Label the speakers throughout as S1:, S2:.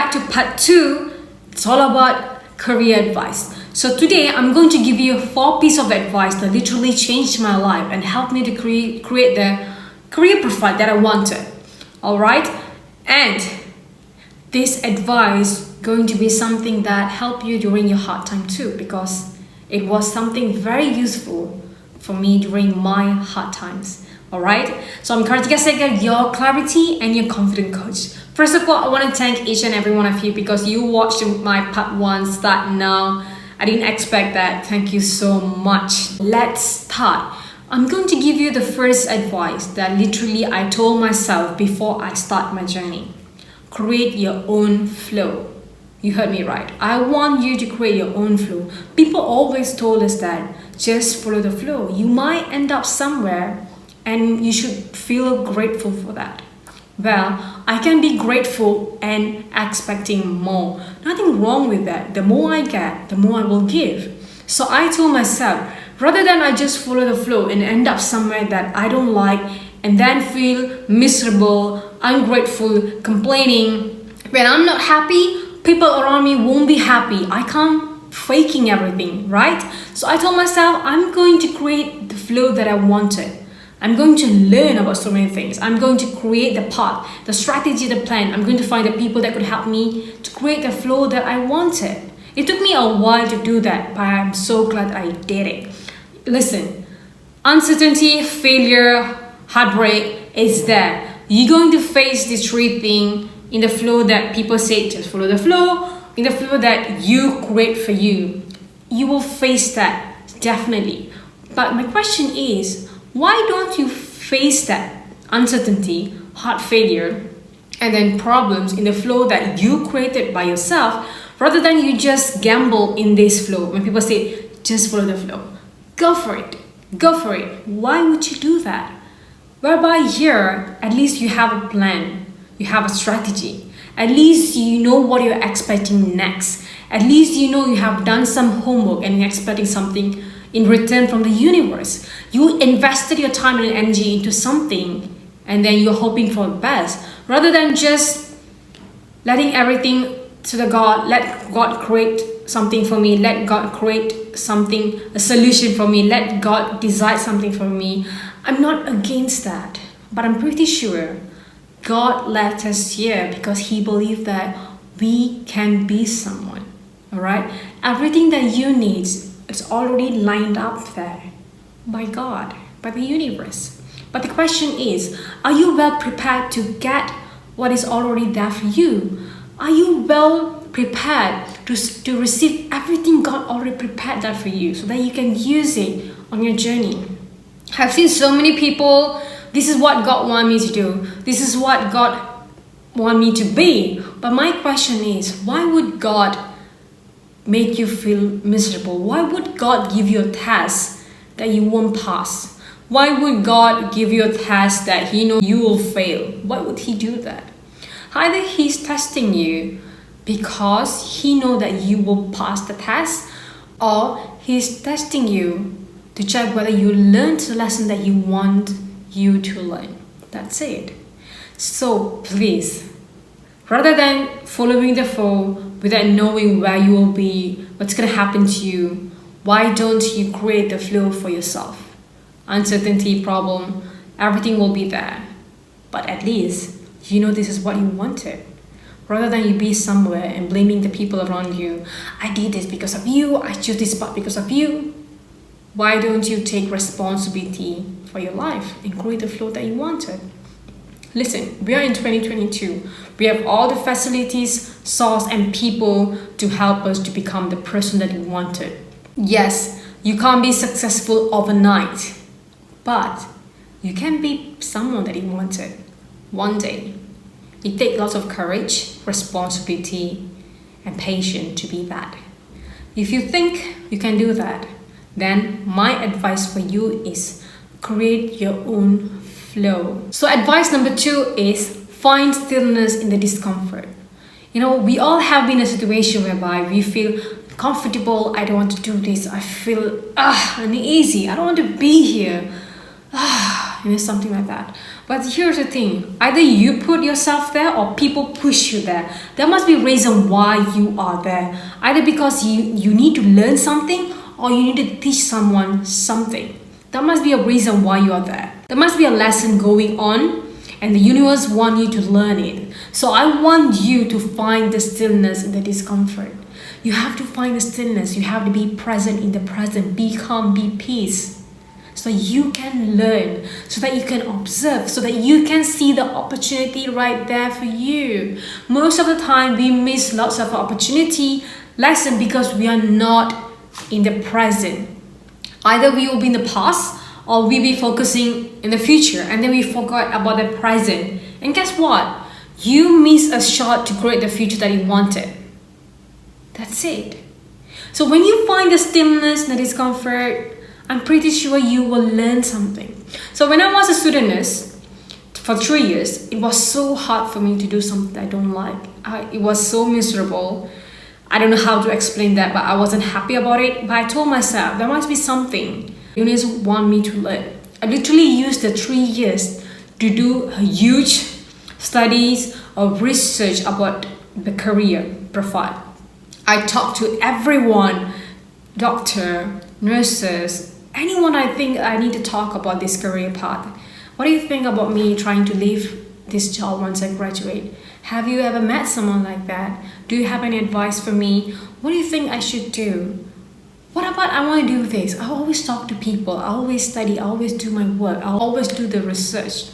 S1: back to part 2. It's all about career advice. So today I'm going to give you 4 pieces of advice that literally changed my life and helped me to create the career profile that I wanted. Alright? And this advice going to be something that helped you during your hard time too, because it was something very useful for me during my hard times. Alright, so I'm Kartika Sekar, your clarity and your confident coach. First of all, I want to thank each and every one of you because you watched my part 1 start now. I didn't expect that. Thank you so much. Let's start. I'm going to give you the first advice that literally I told myself before I start my journey. Create your own flow. You heard me right. I want you to create your own flow. People always told us that just follow the flow. You might end up somewhere and you should feel grateful for that. Well, I can be grateful and expecting more. Nothing wrong with that. The more I get, the more I will give. So I told myself, rather than I just follow the flow and end up somewhere that I don't like and then feel miserable, ungrateful, complaining, when I'm not happy, people around me won't be happy. I can't faking everything, right? So I told myself, I'm going to create the flow that I wanted. I'm going to learn about so many things. I'm going to create the path, the strategy, the plan. I'm going to find the people that could help me to create the flow that I wanted. It took me a while to do that, but I'm so glad I did it. Listen, uncertainty, failure, heartbreak is there. You're going to face these 3 things in the flow that people say, just follow the flow, in the flow that you create for you. You will face that, definitely. But my question is, why don't you face that uncertainty, heart failure, and then problems in the flow that you created by yourself, rather than you just gamble in this flow? When people say, just follow the flow, go for it, go for it. Why would you do that? Whereby here, at least you have a plan, you have a strategy. At least you know what you're expecting next. At least you know you have done some homework and you're expecting something in return from the universe. You invested your time and energy into something and then you're hoping for the best, rather than just letting everything to the God. Let God create something for me. Let God create something, a solution for me. Let God decide something for me. I'm not against that, but I'm pretty sure God left us here because He believed that we can be someone. Alright? Everything that you need, it's already lined up there by God, by the universe. But the question is, are you well prepared to get what is already there for you? Are you well prepared to receive everything God already prepared there for you so that you can use it on your journey? I've seen so many people, this is what God wants me to do. This is what God wants me to be. But my question is, why would God make you feel miserable? Why would God give you a test that you won't pass? Why would God give you a test that He knows you will fail? Why would He do that? Either He's testing you because He knows that you will pass the test, or He's testing you to check whether you learned the lesson that you want you to learn. That's it. So please, rather than following the flow without knowing where you will be, what's going to happen to you, why don't you create the flow for yourself? Uncertainty, problem, everything will be there. But at least you know this is what you wanted. Rather than you be somewhere and blaming the people around you. I did this because of you. I chose this path because of you. Why don't you take responsibility for your life and create the flow that you wanted? Listen, we are in 2022. We have all the facilities, source, and people to help us to become the person that we wanted. Yes, you can't be successful overnight, but you can be someone that you wanted one day. It takes lots of courage, responsibility, and patience to be that. If you think you can do that, then my advice for you is create your own flow. So advice number 2 is find stillness in the discomfort. You know, we all have been in a situation whereby we feel comfortable. I don't want to do this. I feel uneasy. I don't want to be here. Something like that. But here's the thing, either you put yourself there or people push you there. There must be a reason why you are there. Either because you need to learn something or you need to teach someone something. There must be a reason why you are there. There must be a lesson going on and the universe wants you to learn it. So I want you to find the stillness in the discomfort. You have to find the stillness. You have to be present in the present. Be calm, be peace. So you can learn, so that you can observe, so that you can see the opportunity right there for you. Most of the time, we miss lots of opportunity, lesson because we are not in the present. Either we will be in the past or we'll be focusing in the future and then we forgot about the present. And guess what? You miss a shot to create the future that you wanted. That's it. So when you find the stillness and the discomfort, I'm pretty sure you will learn something. So when I was a student nurse for 3 years, it was so hard for me to do something I don't like. It was so miserable. I don't know how to explain that, but I wasn't happy about it. But I told myself there must be something universe want me to learn. I literally used the 3 years to do huge studies of research about the career profile. I talked to everyone, doctor, nurses, anyone I think I need to talk about this career path. What do you think about me trying to leave this job once I graduate? Have you ever met someone like that? Do you have any advice for me? What do you think I should do? What about I want to do this? I always talk to people, I always study, I always do my work, I always do the research.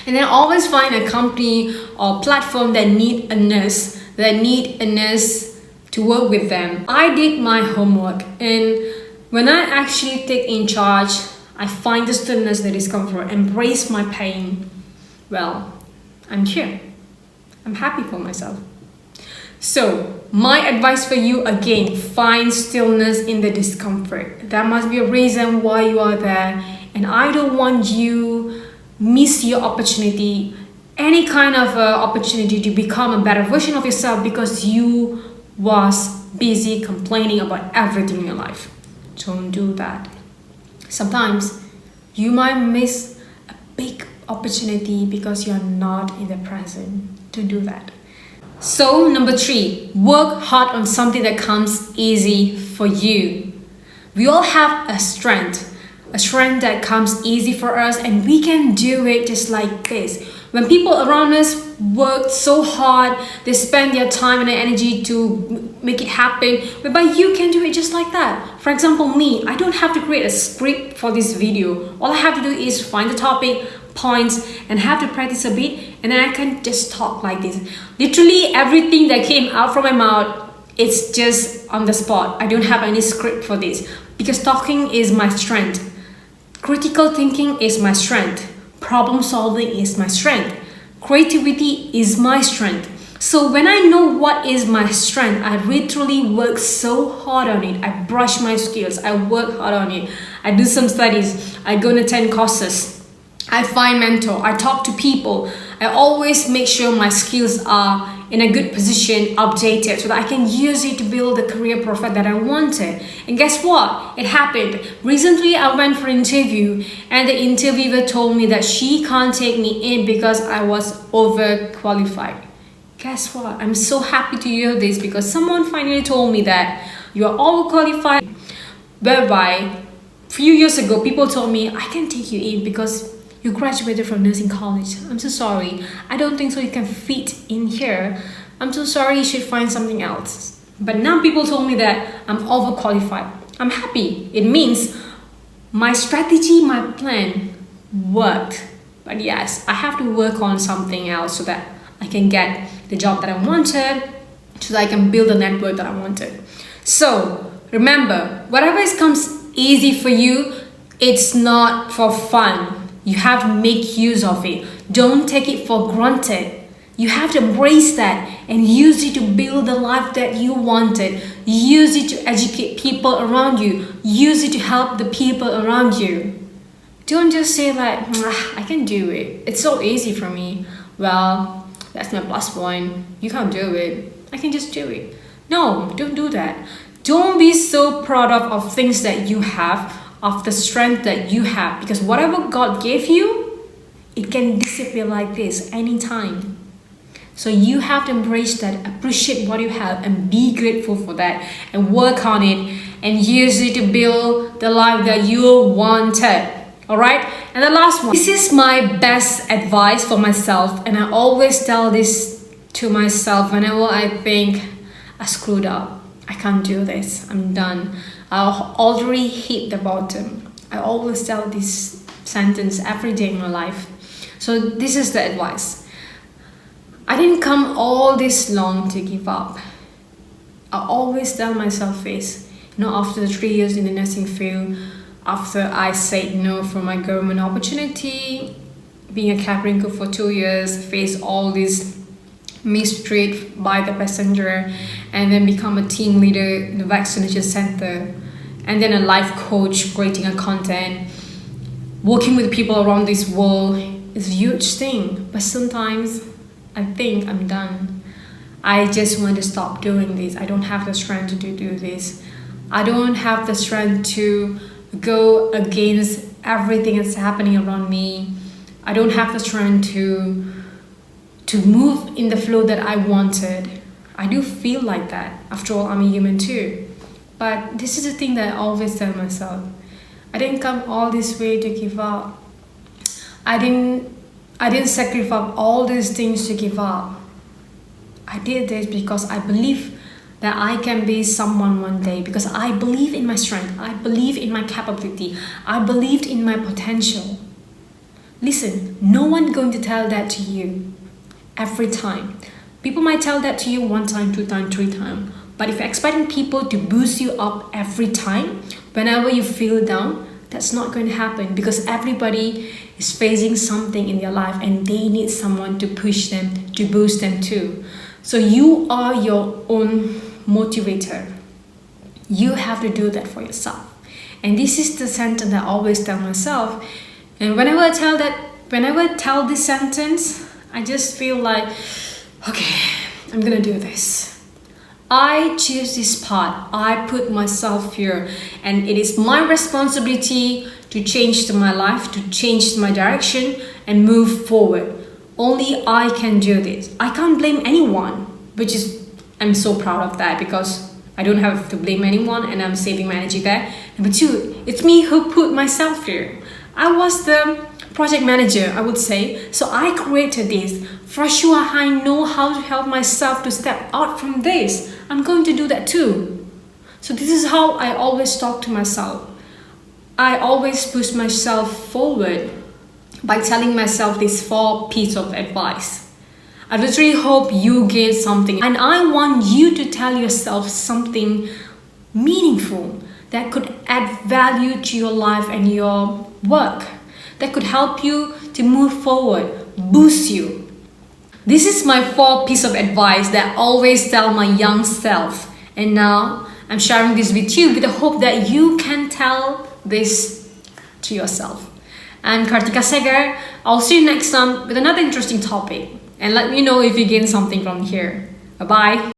S1: And then I always find a company or platform that need a nurse to work with them. I did my homework, and when I actually take in charge, I find the stillness, the discomfort, embrace my pain. Well, I'm here. I'm happy for myself. So, my advice for you again, find stillness in the discomfort. There must be a reason why you are there, and I don't want you miss your opportunity, any kind of opportunity to become a better version of yourself because you was busy complaining about everything in your life. Don't do that. Sometimes you might miss a big opportunity because you're not in the present. Don't do that. So number 3, work hard on something that comes easy for you. We all have a strength that comes easy for us, and we can do it just like this. When people around us work so hard, they spend their time and their energy to make it happen, but you can do it just like that. For example, me, I don't have to create a script for this video. All I have to do is find the topic, points, and have to practice a bit, and then I can just talk like this. Literally everything that came out from my mouth, it's just on the spot. I don't have any script for this because talking is my strength. Critical thinking is my strength. Problem solving is my strength. Creativity is my strength. So when I know what is my strength, I literally work so hard on it. I brush my skills. I work hard on it. I do some studies. I go and attend courses. I find mentor. I talk to people. I always make sure my skills are in a good position, updated, so that I can use it to build the career profile that I wanted. And guess what? It happened. Recently, I went for an interview, and the interviewer told me that she can't take me in because I was overqualified. Guess what? I'm so happy to hear this because someone finally told me that you are overqualified. Whereby, a few years ago, people told me, I can take you in because you graduated from nursing college. I'm so sorry. I don't think so you can fit in here. I'm so sorry, you should find something else. But now people told me that I'm overqualified. I'm happy. It means my strategy, my plan worked. But yes, I have to work on something else so that I can get the job that I wanted, so that I can build the network that I wanted. So remember, whatever comes easy for you, it's not for fun. You have to make use of it. Don't take it for granted. You have to embrace that and use it to build the life that you wanted. Use it to educate people around you. Use it to help the people around you. Don't just say like, I can do it. It's so easy for me. Well, that's my plus point. You can't do it. I can just do it. No, don't do that. Don't be so proud of things that you have, of the strength that you have, because whatever God gave you, It can disappear like this anytime. So you have to embrace that, appreciate what you have, and be grateful for that, and work on it, and use it to build the life that you wanted. All right. And the last one. This is my best advice for myself, and I always tell this to myself whenever I think I screwed up. I can't do this. I'm done. I've already hit the bottom. I always tell this sentence every day in my life. So this is the advice. I didn't come all this long to give up. I always tell myself this. After the 3 years in the nursing field, after I said no for my government opportunity, being a cabin crew for 2 years, face all this mistreat by the passenger, and then become a team leader in the vaccination center, and then a life coach, creating a content, working with people around this world is a huge thing. But sometimes I think I'm done. I just want to stop doing this. I don't have the strength to do this. I don't have the strength to go against everything that's happening around me. I don't have the strength to move in the flow that I wanted. I do feel like that. After all, I'm a human too. But this is the thing that I always tell myself. I didn't come all this way to give up. I didn't sacrifice all these things to give up. I did this because I believe that I can be someone one day, because I believe in my strength. I believe in my capability. I believed in my potential. Listen, no one going to tell that to you every time. People might tell that to you 1 time, 2 time, 3 time. But if you're expecting people to boost you up every time, whenever you feel down, that's not going to happen, because everybody is facing something in their life and they need someone to push them, to boost them too. So you are your own motivator. You have to do that for yourself. And this is the sentence I always tell myself. And whenever I tell this sentence, I just feel like, okay, I'm gonna do this. I choose this path. I put myself here, and it is my responsibility to change my life, to change my direction and move forward. Only I can do this. I can't blame anyone, which is, I'm so proud of that, because I don't have to blame anyone and I'm saving my energy there. Number 2, it's me who put myself here. I was the project manager, I would say. So I created this. For sure, I know how to help myself to step out from this. I'm going to do that too. So this is how I always talk to myself. I always push myself forward by telling myself these 4 pieces of advice. I literally hope you get something, and I want you to tell yourself something meaningful that could add value to your life and your work, that could help you to move forward, boost you. This is my 4 piece of advice that I always tell my young self, and now I'm sharing this with you with the hope that you can tell this to yourself. And Kartika Segar, I'll see you next time with another interesting topic, and let me know if you gain something from here. Bye-bye.